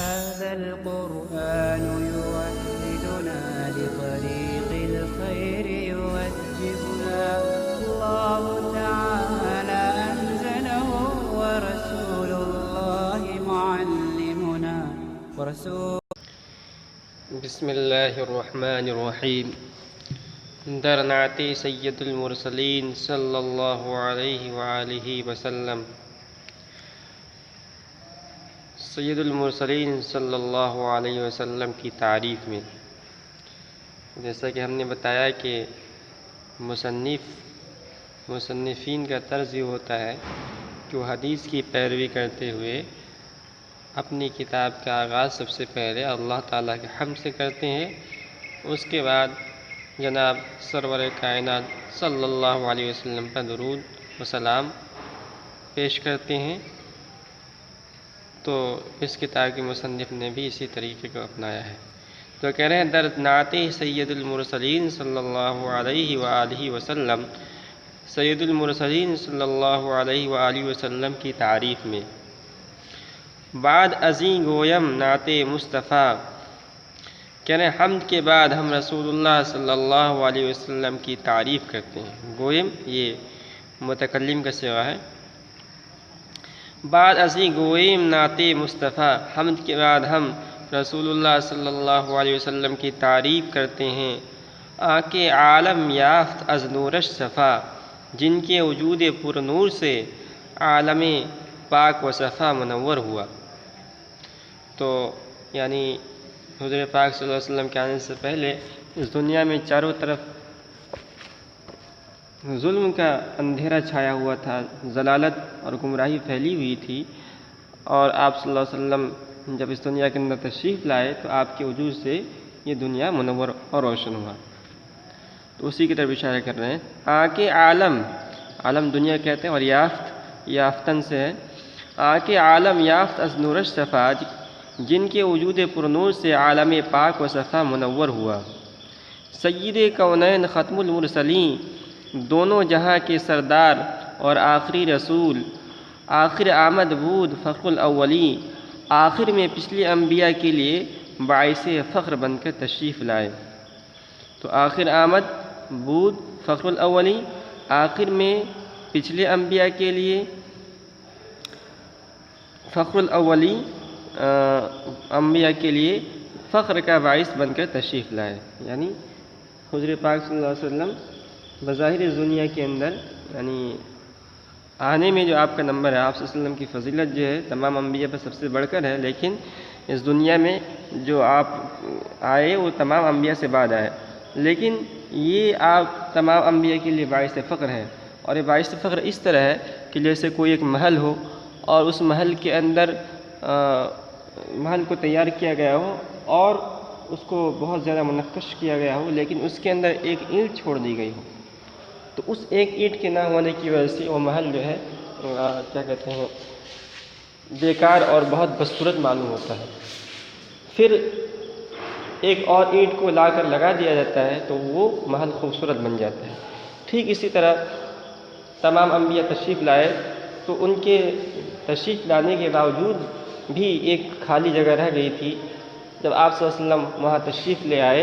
هذا القرآن يوحدنا لطريق الخير يوجهنا الله تعالى أنزله ورسول الله معلمنا بسم الله الرحمن الرحيم. در نعت سید المرسلین صلی اللہ علیہ وآلہ وسلم. سید المرسلین صلی اللہ علیہ وسلم کی تعریف میں جیسا کہ ہم نے بتایا کہ مصنفین کا طرز یہ ہوتا ہے کہ وہ حدیث کی پیروی کرتے ہوئے اپنی کتاب کا آغاز سب سے پہلے اللہ تعالیٰ کے حمد سے کرتے ہیں، اس کے بعد جناب سرور کائنات صلی اللہ علیہ وسلم پر درود و سلام پیش کرتے ہیں. تو اس کتاب کے مصنف نے بھی اسی طریقے کو اپنایا ہے. تو کہہ رہے ہیں در نعت سید المرسلین صلی اللہ علیہ وآلہ وسلم، سید المرسلین صلی اللہ علیہ وآلہ وسلم کی تعریف میں بعد ازیں گویم نعت مصطفیٰ. کہہ رہے ہیں حمد کے بعد ہم رسول اللہ صلی اللہ علیہ وسلم کی تعریف کرتے ہیں. گویم یہ متکلم کا صیغہ ہے. بعد ازیں گویم نعت مصطفیٰ، حمد کے بعد ہم رسول اللہ صلی اللہ علیہ وسلم کی تعریف کرتے ہیں. آنکھ عالم یافت از نورش صفا، جن کے وجود پر نور سے عالم پاک و صفا منور ہوا. تو یعنی حضور پاک صلی اللہ علیہ وسلم کے آنے سے پہلے اس دنیا میں چاروں طرف ظلم کا اندھیرا چھایا ہوا تھا، ضلالت اور گمراہی پھیلی ہوئی تھی، اور آپ صلی اللہ علیہ وسلم جب اس دنیا کے اندر تشریف لائے تو آپ کے وجود سے یہ دنیا منور اور روشن ہوا. تو اسی کی طرف اشارہ کر رہے ہیں. آنکھ عالم دنیا کہتے ہیں، اور یافتن سے ہے. آنکھ عالم یافت از نورش صفا، جن کے وجود پر نور سے عالم پاک و صفا منور ہوا. سید کونین ختم المرسلین، دونوں جہاں کے سردار اور آخری رسول. آخر آمد بود فخر الاولین، آخر میں پچھلے انبیاء کے لیے باعث فخر بن کر تشریف لائے. تو آخر آمد بود فخر الاولین، آخر میں پچھلے انبیاء کے لیے فخر الاولین، انبیاء کے لیے فخر کا باعث بن کر تشریف لائے. یعنی حضور پاک صلی اللہ علیہ وسلم بظاہر اس دنیا کے اندر یعنی آنے میں جو آپ کا نمبر ہے، آپ صلی اللہ علیہ وسلم کی فضیلت جو ہے تمام انبیاء پر سب سے بڑھ کر ہے، لیکن اس دنیا میں جو آپ آئے وہ تمام انبیاء سے بعد آئے، لیکن یہ آپ تمام انبیاء کے لیے باعث فخر ہے. اور یہ باعث فخر اس طرح ہے کہ جیسے کوئی ایک محل ہو اور اس محل کے اندر محل کو تیار کیا گیا ہو اور اس کو بہت زیادہ منقش کیا گیا ہو، لیکن اس کے اندر ایک اینٹ چھوڑ دی گئی ہو. تو اس ایک اینٹ کے نہ ہونے کی وجہ سے وہ محل جو ہے کیا کہتے ہیں بیکار اور بہت بدصورت معلوم ہوتا ہے. پھر ایک اور اینٹ کو لا کر لگا دیا جاتا ہے تو وہ محل خوبصورت بن جاتا ہے. ٹھیک اسی طرح تمام انبیاء تشریف لائے تو ان کے تشریف لانے کے باوجود بھی ایک خالی جگہ رہ گئی تھی. جب آپ صلی اللہ علیہ وسلم وہاں تشریف لے آئے،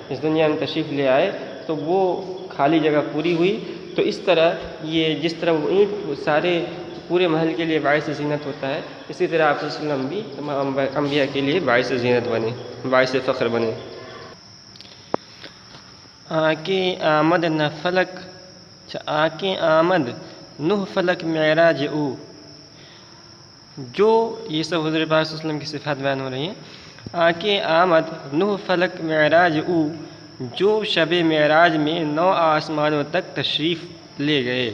اس دنیا میں تشریف لے آئے، تو وہ خالی جگہ پوری ہوئی. تو اس طرح یہ جس طرح وہ اینٹ سارے پورے محل کے لیے باعث زینت ہوتا ہے، اسی طرح آپ صلی اللہ علیہ وسلم بھی تمام انبیاء کے لیے باعث زینت بنے، باعث فخر بنے. آنکھ آمد نہ فلک، آنکھ آمد نہ فلک معراج او، جو یہ سب حضور پاک صلی اللہ علیہ وسلم کی صفات بیان ہو رہی ہیں. آنکھ آمد نہ فلک معراج او، جو شب معراج میں 9 آسمانوں تک تشریف لے گئے.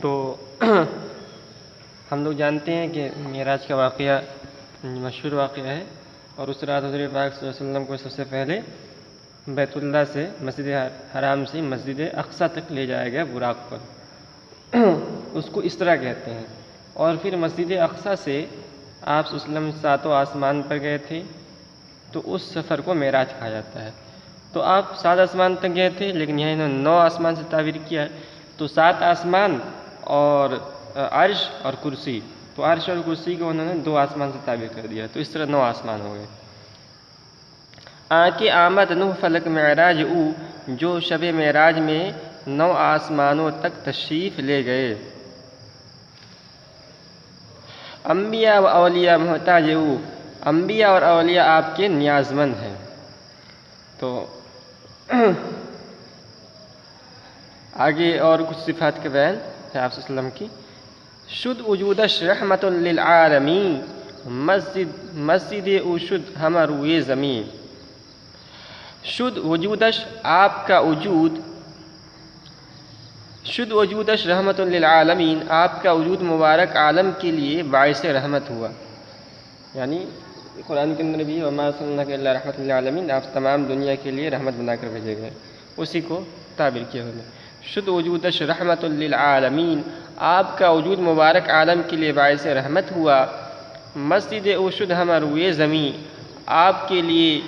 تو ہم لوگ جانتے ہیں کہ معراج کا واقعہ مشہور واقعہ ہے، اور اس رات حضور پاک صلی اللہ علیہ وسلم کو سب سے پہلے بیت اللہ سے، مسجد حرام سے مسجد اقصی تک لے جایا گیا براق پر. اس کو اس طرح کہتے ہیں. اور پھر مسجد اقصی سے آپ صلی اللہ علیہ وسلم 7 آسمان پر گئے تھے، تو اس سفر کو معراج کہا جاتا ہے. تو آپ 7 آسمان تک گئے تھے، لیکن یہاں انہوں نے 9 آسمان سے تعبیر کیا ہے. تو 7 آسمان اور عرش اور کرسی، تو عرش اور کرسی کو انہوں نے 2 آسمان سے تعبیر کر دیا، تو اس طرح 9 آسمان ہو گئے۔ آنکہ آمد نوح فلک معراج او، جو شب معراج میں 9 آسمانوں تک تشریف لے گئے۔ انبیاء و اولیاء محتاج او، انبیاء اور اولیاء آپ کے نیاز مند ہیں۔ تو آگے اور کچھ صفات کے بیان ہے آپ صلی اللہ علیہ وسلم کی۔ شد وجودش رحمت للعالمین، مسجد او شد ہمہ روئے زمین۔ شد وجودش آپ کا وجود، شد وجودش رحمت للعالمین، آپ کا وجود مبارک عالم کے لیے باعث رحمت ہوا۔ یعنی قرآن کے اندر بھی وما ارسلناک الا رحمت للعالمین، آپ تمام دنیا کے لیے رحمت بنا کر بھیجے گئے، اسی کو تعبیر کیا ہوا ہے۔ شد وجودش رحمت للعالمین، آپ کا وجود مبارک عالم کے لیے باعث رحمت ہوا۔ مسجد او شد ہمہ روئے زمین، آپ کے لیے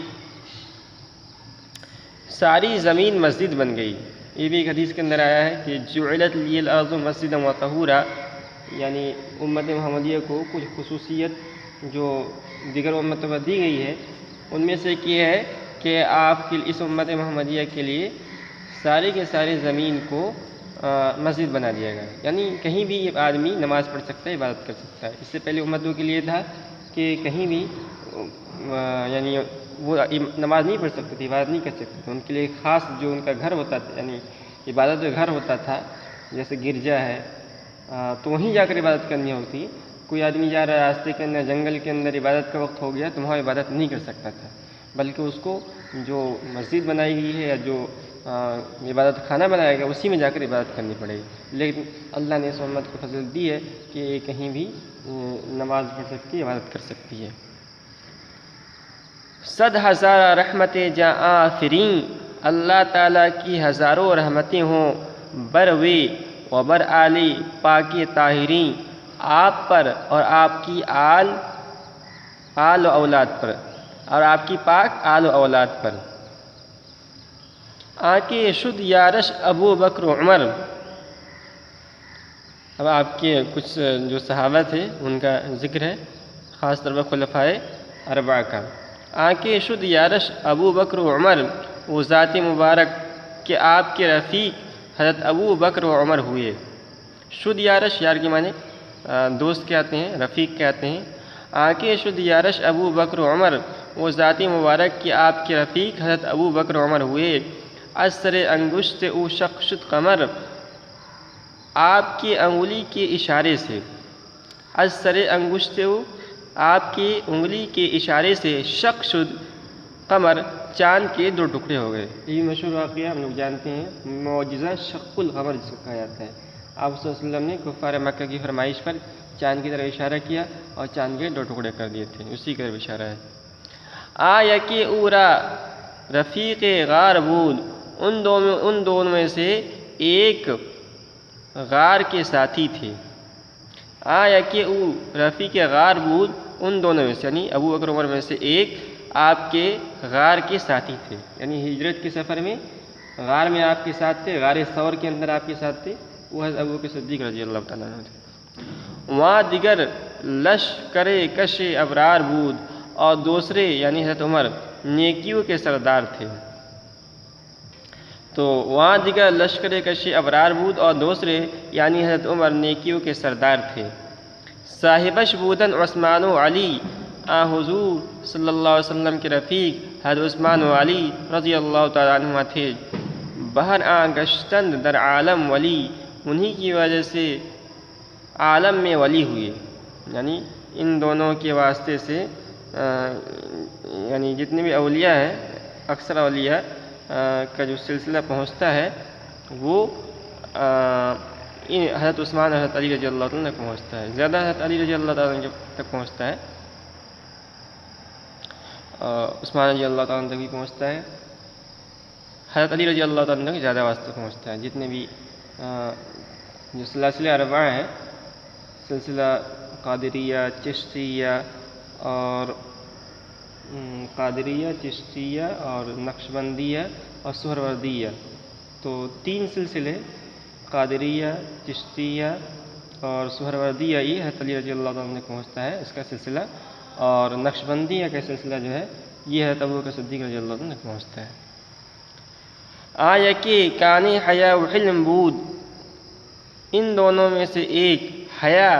ساری زمین مسجد بن گئی۔ یہ بھی ایک حدیث کے اندر آیا ہے کہ جعلت لی الارض مسجدا وطہورا، یعنی امت محمدیہ کو کچھ خصوصیت جو دیگر امتوں پر دی گئی ہے، ان میں سے ایک یہ ہے کہ آپ کی اس امت محمدیہ کے لیے سارے کے سارے زمین کو مسجد بنا دیا گیا، یعنی کہیں بھی آدمی نماز پڑھ سکتا ہے، عبادت کر سکتا ہے۔ اس سے پہلے امتوں کے لیے تھا کہ کہیں بھی یعنی وہ نماز نہیں پڑھ سکتے تھے، عبادت نہیں کر سکتے تھے، ان کے لیے خاص جو ان کا گھر ہوتا تھا، یعنی عبادت کا گھر ہوتا تھا، جیسے گرجا ہے، تو وہیں جا کر عبادت کرنی ہوتی۔ کوئی آدمی جا رہا ہے راستے کے اندر، جنگل کے اندر، عبادت کا وقت ہو گیا تو وہاں عبادت نہیں کر سکتا تھا، بلکہ اس کو جو مسجد بنائی گئی ہے یا جو عبادت خانہ بنایا گیا اسی میں جا کر عبادت کرنی پڑے گی۔ لیکن اللہ نے اس امت کو فضل دی ہے کہ یہ کہیں بھی نماز پڑھ سکتی ہے، عبادت کر سکتی ہے۔ 100,000 رحمتیں جاں آفریں، اللہ تعالیٰ کی ہزاروں رحمتیں ہوں بر وے و بر آلی پاک طاہرین، آپ پر اور آپ کی آل و اولاد پر، اور آپ کی پاک آل و اولاد پر۔ آنکہ شد یارش ابو بکر و عمر، اب آپ کے کچھ جو صحابہ تھے ان کا ذکر ہے، خاص طور پر خلفائے اربعہ کا۔ آنکہ شد یارش ابو بکر و عمر، وہ ذات مبارک کہ آپ کے رفیق حضرت ابو بکر و عمر ہوئے۔ شد یارش، یار کے معنی دوست کہتے ہیں، رفیق کہتے ہیں۔ آنکہ شد یارش ابو بکر و عمر، وہ ذات مبارک کہ آپ کے رفیق حضرت ابو بکر و عمر ہوئے۔ اثر انگشت او شق شد قمر، آپ کی انگلی کے اشارے سے، اثر انگشت او، آپ کی انگلی کے اشارے سے، شق شد قمر، چاند کے 2 ٹکڑے ہو گئے۔ یہ مشہور واقعہ ہم لوگ جانتے ہیں، معجزہ شق القمر جس کو کہا جاتا ہے۔ آپ صلی اللہ علیہ وسلم نے کفار مکہ کی فرمائش پر چاند کی طرف اشارہ کیا اور چاند کے 2 ٹکڑے کر دیے تھے، اسی کی طرف اشارہ ہے۔ آیا کہ اورا رفیق غار بود، ان دونوں میں سے ایک غار کے ساتھی تھے۔ آیا کہ او رفیق غار بود، ان دونوں میں سے، یعنی ابو بکر عمر میں سے ایک آپ کے غار کے ساتھی تھے، یعنی ہجرت کے سفر میں غار میں آپ کے ساتھ تھے، غار ثور کے اندر آپ کے ساتھ تھے، وہ حضرت ابو بکر صدیق رضی اللہ تعالیٰ عنہ تھے۔ وہاں دیگر لشکر کش ابرار بود، اور دوسرے یعنی حضرت عمر نیکیوں کے سردار تھے۔ تو وہاں دیگر لشکر کش ابرار بود، اور دوسرے یعنی حضرت عمر نیکیوں کے سردار تھے۔ صاحبش بودن عثمان و علی، حضور صلی اللہ علیہ وسلم کے رفیق حضرت عثمان و علی رضی اللہ تعالیٰ عنہ تھے۔ بہر گشتند در عالم ولی، انہی کی وجہ سے عالم میں ولی ہوئے، یعنی ان دونوں کے واسطے سے یعنی جتنے بھی اولیاء ہیں، اکثر اولیاء کا جو سلسلہ پہنچتا ہے وہ حضرت عثمان اور حضرت علی رضی اللہ تعالیٰ تک پہنچتا ہے، زیادہ حضرت علی رضی اللہ تعالیٰ تک پہنچتا ہے، عثمان رضی اللہ تعالیٰ تک بھی پہنچتا ہے، حضرت علی رضی اللہ تعالیٰ تک زیادہ واسطہ پہنچتا ہے۔ جتنے بھی جو سلاسل اربعہ ہیں، سلسلہ قادریہ، چشتیہ اور نقشبندیہ اور سہروردیہ، تو 3 سلسلے قادریہ، چشتیہ اور سہروردیہ یہ حضرت علی رضی اللہ عنہ تک پہنچتا ہے اس کا سلسلہ، اور نقشبندیہ کا سلسلہ جو ہے یہ حضرت ابوبکر صدیق رضی اللہ عنہ تک پہنچتا ہے۔ آیا کہ کانی حیا و حلم بود، ان دونوں میں سے ایک حیا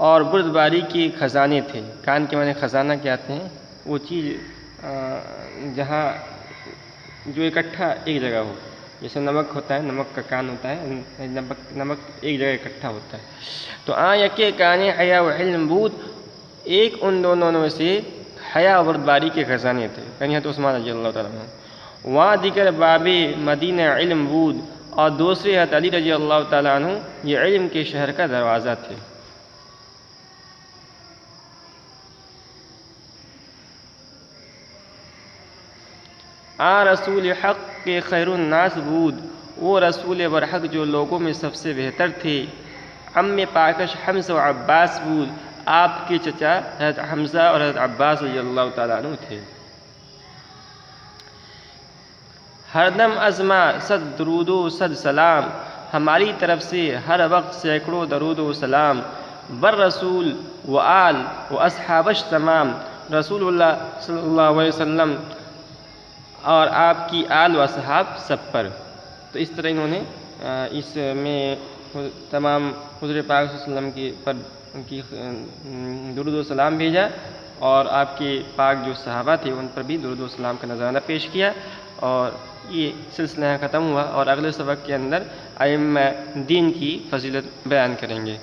اور بردباری کے خزانے تھے۔ کان کے معنی خزانہ کیا آتے ہیں؟ وہ چیز جہاں جو اکٹھا ایک جگہ ہو، جیسے نمک ہوتا ہے، نمک کا کان ہوتا ہے، نمک ایک جگہ اکٹھا ہوتا ہے۔ تو کہ کان حیا و حلم بود، ایک ان دونوں میں سے حیا و بردباری کے خزانے تھے، یعنی حضرت عثمان رضی اللہ تعالیٰ عنہ۔ وہاں دیگر باب مدینہ علم بود، اور دوسرے حضرت علی رضی اللہ تعالیٰ عنہ یہ علم کے شہر کا دروازہ تھے۔ رسول حق کے خیر الناس بود، وہ رسول برحق جو لوگوں میں سب سے بہتر تھے۔ عم پاکش حمزہ و عباس بود، آپ کے چچا حضرت حمزہ اور حضرت عباس رضی اللہ تعالیٰ عنہ تھے۔ ہر دم ازما صد درود و صد سلام، ہماری طرف سے ہر وقت سینکڑوں درود و سلام۔ بر رسول و آل و اصحابش تمام، رسول اللہ صلی اللہ علیہ وسلم اور آپ کی آل و اصحاب سب پر۔ تو اس طرح انہوں نے اس میں تمام حضور پاک صلی اللہ علیہ وسلم کی پر ان کی درود و سلام بھیجا، اور آپ کے پاک جو صحابہ تھے ان پر بھی درود و سلام کا نذرانہ پیش کیا، اور یہ سلسلہ ختم ہوا، اور اگلے سبق کے اندر ائمہ دین کی فضیلت بیان کریں گے۔